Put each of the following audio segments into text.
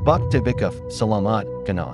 Vakti Vikaf Salamat Kana.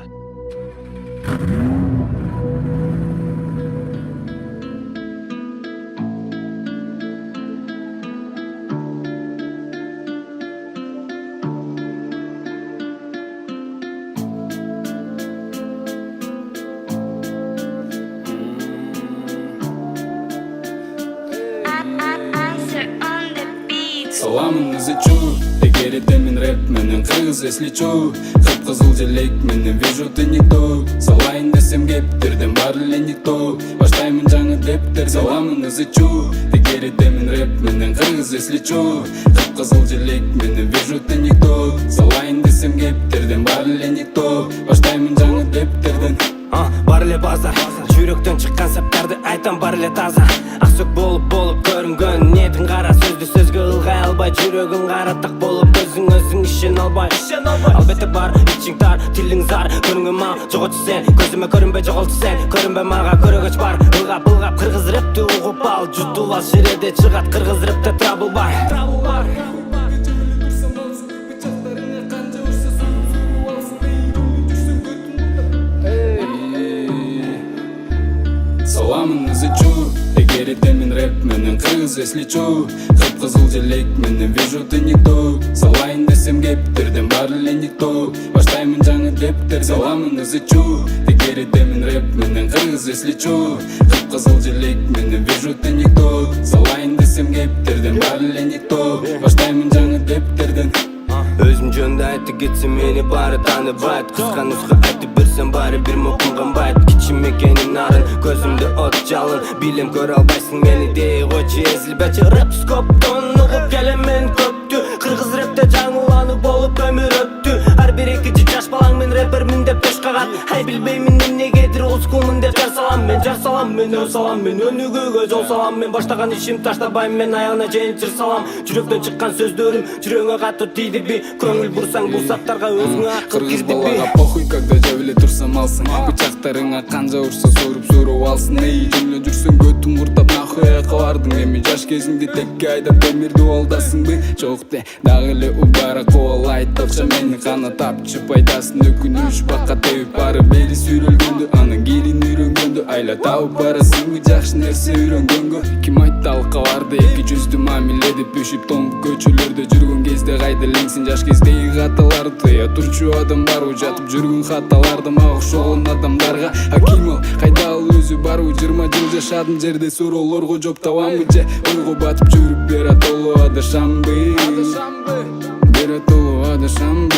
Salamını zычу, эгер это мен рэп менен кыргыз эсличу, кып-кызыл желек менен вижу ты никто. Салайын десем кептерден бар эле никто. Баштаймын жаңы дептер. Саламını зычу, эгер это мен рэп менен кыргыз эсличу, кып-кызыл желек менен вижу ты никто. Салайын десем кептерден бар эле никто. Баштаймын жаңы дептерден. Бар эле базар, жүрөктөн чыккан саптарды айтам бар эле таза. Аксөк болуп көрүнгөн ниетин кара, сөздү сөзгө ылгай албай, жүрөгүң каратак болуп өзүң ишен албай. Албетте бар, ичиң тар, тилиң зар, көрүнгө ма жоготчу сен, көзүмө көрүнбөй жоголчу сен, көрүнбөй мага көрөгөч бар. Ылгап кыргыз рэпти угуп ал, жутуп ал ширеде чыгат кыргыз рэпте трабл бар. Salamını zычу, эгер это мен рэп менен кыргыз эсличу, кып-кызыл желек менен вижу ты никто. Салайын десем кептерден бар эле никто. Баштаймын жаңы дептер. Salamını зычу, эгер это мен рэп менен кыргыз эсличу, кып-кызыл желек менен вижу ты никто. Салайын десем кептерден бар эле никто. Баштаймын жаңы дептерден. Өзүм жөнүндө айтып кетсем мени баары тааныбайт. Кыска нуска айтып берсем баары бир мукун канбайт. Кичим экенин нарын, көзүмдө от жалын. Билем көрө албайсың мени дей койчу эзилбечи. Рэп скоптон угуп келем мен көптү. Кыргыз рэпте жаңыланып болуп өмүр өттү. Ар бир экинчи жаш балаң мен рэпермин деп төш кагат. Ай билбеймин эмнегедир олскулмун деп жар салам мен өз салам мен өнүгүүгө жол салам мен. Баштаган ишим таштабайм мен аягына чейин чыр салам. Жүрөктөн чыккан сөздөрүм жүрөгүңө катуу тийдирби. Көңүл бурсаң бул саптарга өзүңө акыл Кыргыз кирдирби. балага похуй, когда жабиле турсам алсың. Бычактарыңа канжа урса соруп алсың. Эй, жөмлө жүрсөң көтүң куртап нахуй кылардың. Эми жаш кезиңде текке айдап темирди алдасыңбы? Жок де, дагы эле убара кубалайт. Окшо мени кана тапчы пайдасын өкүнүш бакка тебип бары бери сүрөлгөндө, анан кийин үйрөнгөндө айла табып барасыңбы жакшы нерсе үйрөнгөнгө. Ким айтты алкаларды эки жүздүү мамиле деп өшүп тоңуп көчөлөрдө жүргөн кезде кайда элеңсиң жаш кездеги каталарды тыя турчу адам барбы жатып жүргөн хаталарды мага окшогон адамдарга. Акимов кайда ал өзү барбы 20 жыл жашадым жерде суроолорго жооп табамбы же ойго батып жүрүп бера толо адашамбы бера толо адашамбы.